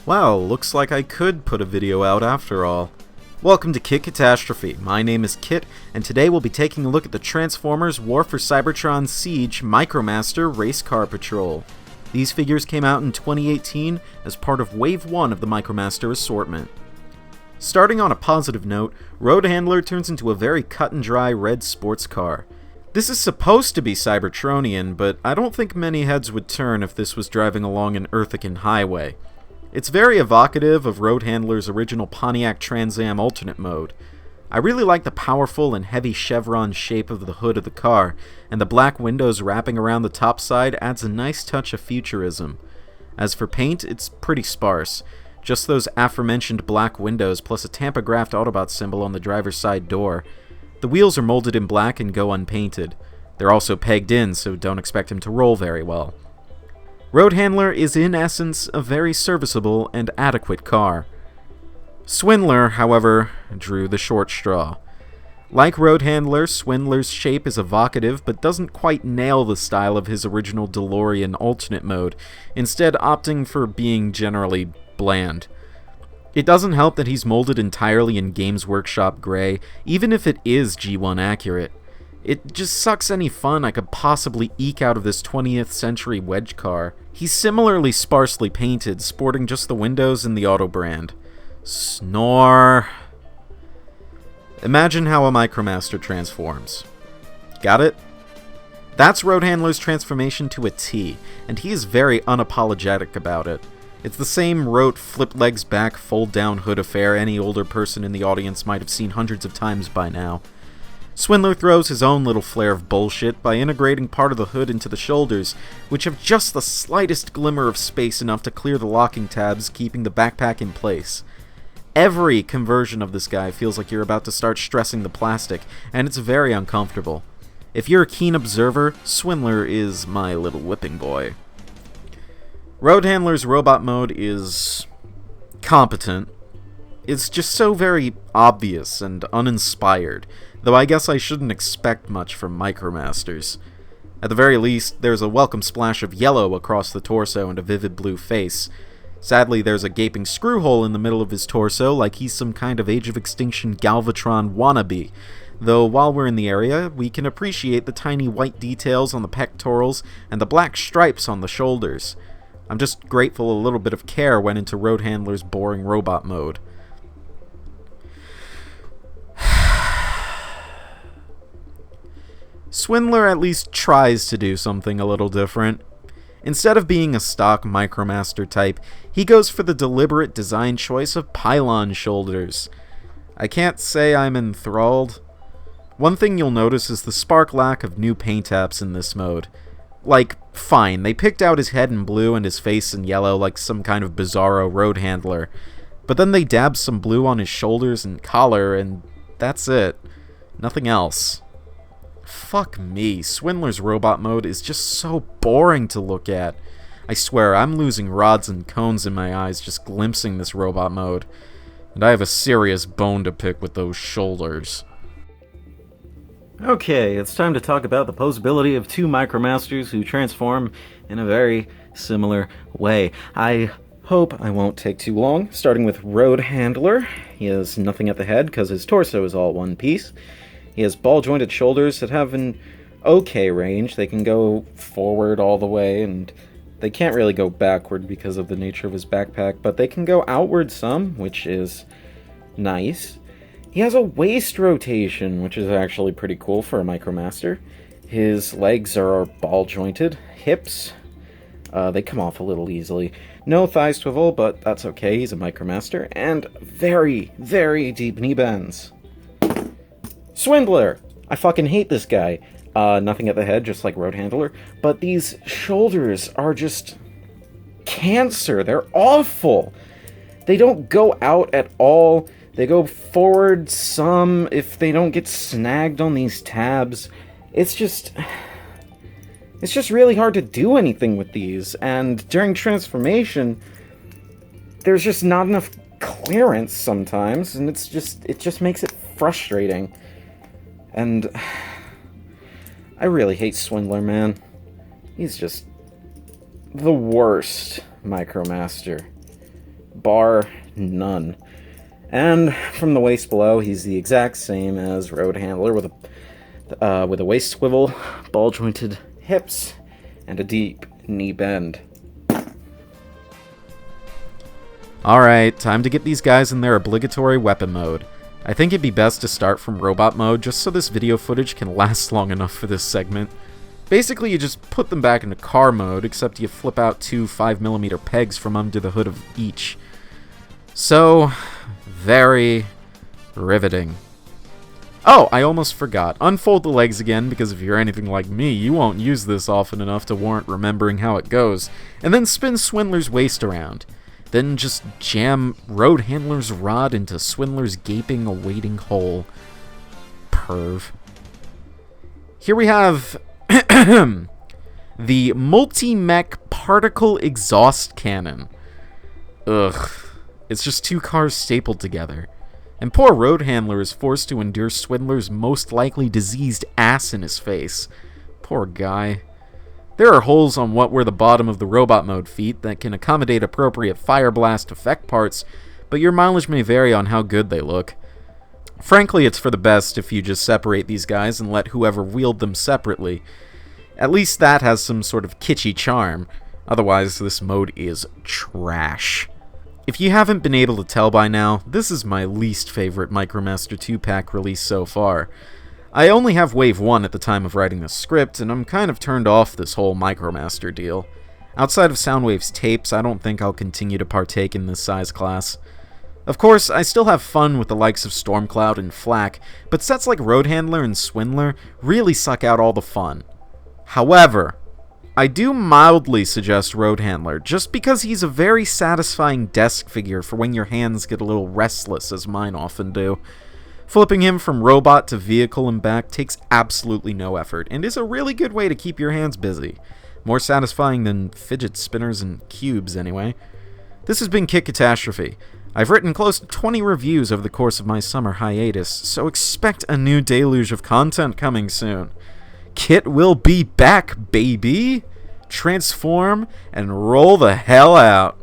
Wow, looks like I could put a video out after all. Welcome to Kit Katastrophe. My name is Kit, and today we'll be taking a look at the Transformers War for Cybertron Siege Micromaster Race Car Patrol. These figures came out in 2018 as part of Wave 1 of the Micromaster assortment. Starting on a positive note, Road Handler turns into a very cut-and-dry red sports car. This is supposed to be Cybertronian, but I don't think many heads would turn if this was driving along an Earthican highway. It's very evocative of Road Handler's original Pontiac Trans Am alternate mode. I really like the powerful and heavy chevron shape of the hood of the car, and the black windows wrapping around the top side adds a nice touch of futurism. As for paint, it's pretty sparse. Just those aforementioned black windows plus a tampographed Autobot symbol on the driver's side door. The wheels are molded in black and go unpainted. They're also pegged in, so don't expect him to roll very well. Road Handler is in essence a very serviceable and adequate car. Swindler, however, drew the short straw. Like Road Handler, Swindler's shape is evocative but doesn't quite nail the style of his original DeLorean alternate mode, instead opting for being generally bland. It doesn't help that he's molded entirely in Games Workshop gray, even if it is G1 accurate. It just sucks any fun I could possibly eke out of this 20th century wedge car. He's similarly sparsely painted, sporting just the windows and the auto brand. Snore. Imagine how a Micromaster transforms. Got it? That's Road Handler's transformation to a T, and he is very unapologetic about it. It's the same rote flip legs back, fold down hood affair any older person in the audience might have seen hundreds of times by now. Swindler throws his own little flair of bullshit by integrating part of the hood into the shoulders, which have just the slightest glimmer of space enough to clear the locking tabs, keeping the backpack in place. Every conversion of this guy feels like you're about to start stressing the plastic, and it's very uncomfortable. If you're a keen observer, Swindler is my little whipping boy. Road Handler's robot mode is competent. It's just so very obvious and uninspired, though I guess I shouldn't expect much from Micromasters. At the very least, there's a welcome splash of yellow across the torso and a vivid blue face. Sadly, there's a gaping screw hole in the middle of his torso, like he's some kind of Age of Extinction Galvatron wannabe. Though while we're in the area, we can appreciate the tiny white details on the pectorals and the black stripes on the shoulders. I'm just grateful a little bit of care went into Road Handler's boring robot mode. Swindler at least tries to do something a little different. Instead of being a stock Micromaster type, he goes for the deliberate design choice of pylon shoulders. I can't say I'm enthralled. One thing you'll notice is the spark lack of new paint apps in this mode. Like, fine, they picked out his head in blue and his face in yellow like some kind of bizarro Road Handler, but then they dabbed some blue on his shoulders and collar, and that's it. Nothing else. Fuck me, Swindler's robot mode is just so boring to look at. I swear, I'm losing rods and cones in my eyes just glimpsing this robot mode, and I have a serious bone to pick with those shoulders. Okay, it's time to talk about the posability of two Micromasters who transform in a very similar way. I hope I won't take too long, starting with Road Handler. He has nothing at the head because his torso is all one piece. He has ball-jointed shoulders that have an okay range. They can go forward all the way, and they can't really go backward because of the nature of his backpack, but they can go outward some, which is nice. He has a waist rotation, which is actually pretty cool for a Micromaster. His legs are ball-jointed. Hips, they come off a little easily. No thigh swivel, but that's okay, he's a Micromaster. And very, very deep knee bends. Swindler! I fucking hate this guy. Nothing at the head, just like Road Handler. But these shoulders are just cancer. They're awful. They don't go out at all. They go forward some if they don't get snagged on these tabs. It's just really hard to do anything with these. And during transformation, there's just not enough clearance sometimes, and it just makes it frustrating. And I really hate Swindler, man. He's just the worst Micromaster. bar none. And from the waist below, he's the exact same as Road Handler with a waist swivel, ball-jointed hips, and a deep knee bend. Alright, time to get these guys in their obligatory weapon mode. I think it'd be best to start from robot mode just so this video footage can last long enough for this segment. Basically, you just put them back into car mode, except you flip out two 5mm pegs from under the hood of each. So, very riveting. Oh, I almost forgot. Unfold the legs again, because if you're anything like me, you won't use this often enough to warrant remembering how it goes. And then spin Swindler's waist around. Then just jam Road Handler's rod into Swindler's gaping, awaiting hole. Perv. Here we have the multi-mech particle exhaust cannon. Ugh. It's just two cars stapled together. And poor Road Handler is forced to endure Swindler's most likely diseased ass in his face. Poor guy. There are holes on what were the bottom of the robot mode feet that can accommodate appropriate fire blast effect parts, but your mileage may vary on how good they look. Frankly, it's for the best if you just separate these guys and let whoever wield them separately. At least that has some sort of kitschy charm. Otherwise, this mode is trash. If you haven't been able to tell by now, this is my least favorite Micromaster 2-pack release so far. I only have Wave 1 at the time of writing the script, and I'm kind of turned off this whole Micromaster deal. Outside of Soundwave's tapes, I don't think I'll continue to partake in this size class. Of course, I still have fun with the likes of Stormcloud and Flak, but sets like Road Handler and Swindler really suck out all the fun. However, I do mildly suggest Road Handler, just because he's a very satisfying desk figure for when your hands get a little restless, as mine often do. Flipping him from robot to vehicle and back takes absolutely no effort, and is a really good way to keep your hands busy. More satisfying than fidget spinners and cubes, anyway. This has been Kit Katastrophe. I've written close to 20 reviews over the course of my summer hiatus, so expect a new deluge of content coming soon. Kit will be back, baby! Transform and roll the hell out!